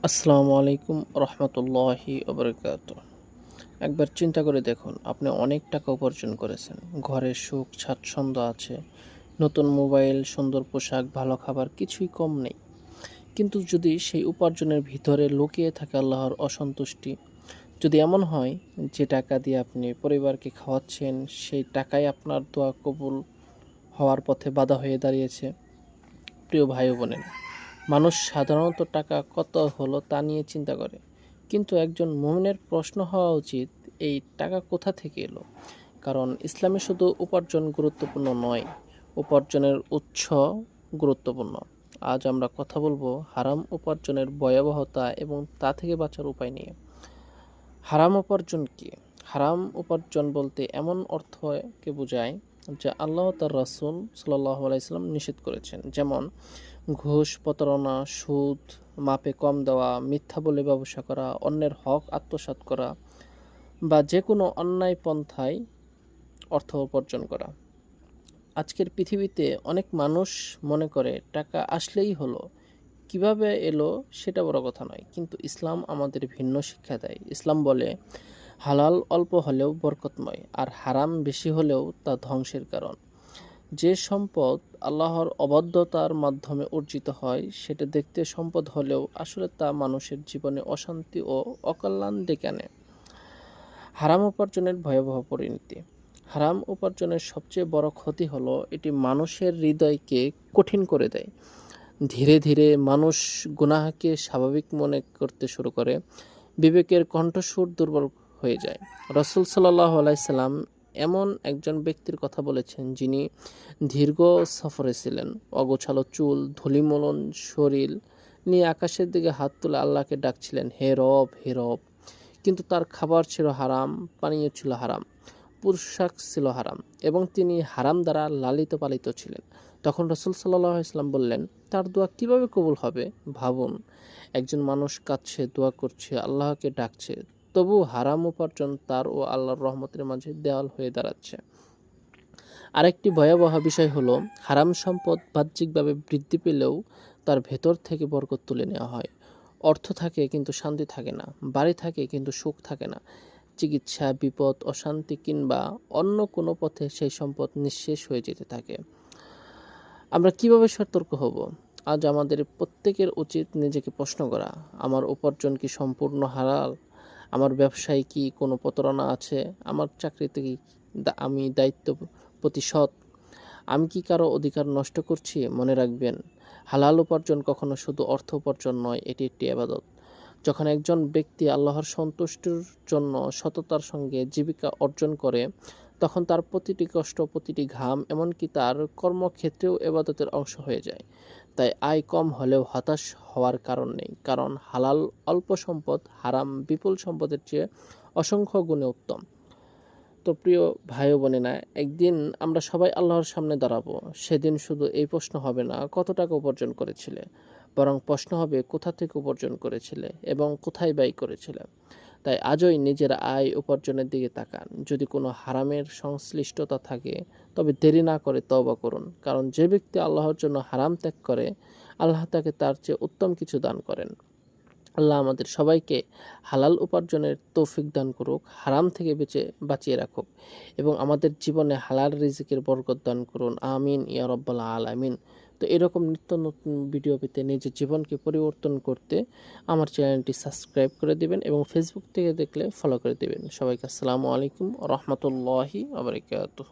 আসসালামু আলাইকুম রহমতুল্লাহি ওবরাকাতুহ। একবার চিন্তা করে দেখুন, আপনি অনেক টাকা উপার্জন করেছেন, ঘরে সুখ স্বাচ্ছন্দ্য আছে, নতুন মোবাইল, সুন্দর পোশাক, ভালো খাবার, কিছুই কম নেই। কিন্তু যদি সেই উপার্জনের ভিতরে লুকিয়ে থাকে আল্লাহর অসন্তুষ্টি, যদি এমন হয় যে টাকা দিয়ে আপনি পরিবারকে খাওয়াচ্ছেন, সেই টাকাই আপনার দোয়া কবুল হওয়ার পথে বাধা হয়ে দাঁড়িয়েছে। প্রিয় ভাই ও বোনেরা, মানুষ সাধারণত টাকা কত হলো তা নিয়ে চিন্তা করে, কিন্তু একজন মুমিনের প্রশ্ন হওয়া উচিত, এই টাকা কোথা থেকে এলো। কারণ ইসলামে শুধু উপার্জন গুরুত্বপূর্ণ নয়, উপার্জনের উৎস গুরুত্বপূর্ণ। আজ আমরা কথা বলবো হারাম উপার্জনের ভয়াবহতা এবং তা থেকে বাঁচার উপায় নিয়ে। হারাম উপার্জন কি? হারাম উপার্জন বলতে এমন অর্থকে বোঝায় যা আল্লাহ তার রাসূল সাল্লাল্লাহু আলাইহি সাল্লাম নিষেধ করেছেন, যেমন ঘুষ, প্রতারণা, সুদ, মাপে কম দেওয়া, মিথ্যা বলে ব্যবসা করা, অন্যের হক আত্মসাৎ করা বা যে কোনো অন্যায় পন্থায় অর্থ উপার্জন করা। আজকের পৃথিবীতে অনেক মানুষ মনে করে টাকা আসলেই হলো, কিভাবে এলো সেটা বড় কথা নয়। কিন্তু ইসলাম আমাদের ভিন্ন শিক্ষা দেয়। ইসলাম বলে হালাল অল্প হলেও বরকতময়, আর হারাম বেশি হলেও তা ধ্বংসের কারণ। যে সম্পদ আল্লাহর অবাধ্যতার মাধ্যমে অর্জিত হয় সেটা দেখতে সম্পদ হলেও আসলে তা মানুষের জীবনে অশান্তি ও অকল্যাণ ডেকে আনে। হারাম উপার্জনের ভয়াবহ পরিণতি। হারাম উপার্জনের সবচেয়ে বড় ক্ষতি হলো এটি মানুষের হৃদয়কে কঠিন করে দেয়। ধীরে ধীরে মানুষ গুনাহকে স্বাভাবিক মনে করতে শুরু করে, বিবেকের কণ্ঠস্বর দুর্বল হয়ে যায়। রাসূল সাল্লাল্লাহু আলাইহি সাল্লাম এমন একজন ব্যক্তির কথা বলেছেন, যিনি দীর্ঘ সফরে ছিলেন, অগোছালো চুল, ধূলিমলিন শরীর নিয়ে আকাশের দিকে হাত তুলে আল্লাহকে ডাকছিলেন, হে রব, হে রব। কিন্তু তার খাবার ছিল হারাম, পানীয় ছিল হারাম, পোশাক ছিল হারাম এবং তিনি হারাম দ্বারা লালিত পালিত ছিলেন। তখন রাসূল সাল্লাল্লাহু আলাইহি ওয়াসাল্লাম বললেন, তার দোয়া কিভাবে কবুল হবে? ভাবুন, একজন মানুষ কাঁদছে, দোয়া করছে, আল্লাহকে ডাকছে, তবু হারাম উপার্জন তার ও আল্লাহর রহমতের মাঝে দেওয়াল হয়ে দাঁড়াচ্ছে। আরেকটি ভয়াবহ বিষয় হলো, হারাম সম্পদ বাহ্যিকভাবে বৃদ্ধি পেলেও তার ভেতর থেকে বরকত তুলে নেওয়া হয়। অর্থ থাকে কিন্তু শান্তি থাকে না, বাড়ি থাকে কিন্তু সুখ থাকে না, চিকিৎসা, বিপদ, অশান্তি কিংবা অন্য কোনো পথে সেই সম্পদ নিঃশেষ হয়ে যেতে থাকে। আমরা কিভাবে সতর্ক হব? আজ আমাদের প্রত্যেকের উচিত নিজেকে প্রশ্ন করা, আমার উপার্জন কি সম্পূর্ণ হালাল? আমার ব্যবসায় কি কোনো প্রতারণা আছে? আমার চাকরিতে কি আমি দায়িত্ব প্রতিশত? আমি কি কারো অধিকার নষ্ট করছি? মনে রাখবেন, হালাল উপার্জন কখনো শুধু অর্থ উপার্জন নয়, এটি একটি ইবাদত। যখন একজন ব্যক্তি আল্লাহর সন্তুষ্টির জন্য সততার সঙ্গে জীবিকা অর্জন করে, তখন তার প্রতিটি কষ্ট, প্রতিটি ঘাম, এমনকি তার কর্মক্ষেত্রেও ইবাদতের অংশ হয়ে যায়। তাই আয় কম হলেও হতাশ হওয়ার কারণ নেই, কারণ হালাল অল্প সম্পদ হারাম বিপুল সম্পদের চেয়ে অসংখ্য গুণে উত্তম। তো প্রিয় ভাই ও বোনেরা, একদিন আমরা সবাই আল্লাহর সামনে দাঁড়াবো। সেদিন শুধু এই প্রশ্ন হবে না কত টাকা উপার্জন করেছিলে, বরং প্রশ্ন হবে কোথা থেকে উপার্জন করেছিলে এবং কোথায় ব্যয় করেছিলে। তাই আজই নিজের আয় উপার্জনের দিকে তাকান। যদি কোনো হারামের সংশ্লিষ্টতা থাকে, তবে দেরি না করে তওবা করুন, কারণ যে ব্যক্তি আল্লাহর জন্য হারাম ত্যাগ করে, আল্লাহ তাকে তার চেয়ে উত্তম কিছু দান করেন। আল্লাহ আমাদের সবাইকে হালাল উপার্জনের তৌফিক দান করুক, হারাম থেকে বাঁচিয়ে রাখুক এবং আমাদের জীবনে হালাল রিজিকের বরকত দান করুন। আমিন ইয়া রাব্বাল আলামিন। তো এরকম নিত্য নতুন ভিডিও পেতে নিজের জীবনকে পরিবর্তন করতে আমার চ্যানেলটি সাবস্ক্রাইব করে দিবেন এবং ফেসবুক থেকে দেখলে ফলো করে দিবেন। সবাইকে আসসালামু আলাইকুম ওয়া রাহমাতুল্লাহি ওয়া বারাকাতুহু।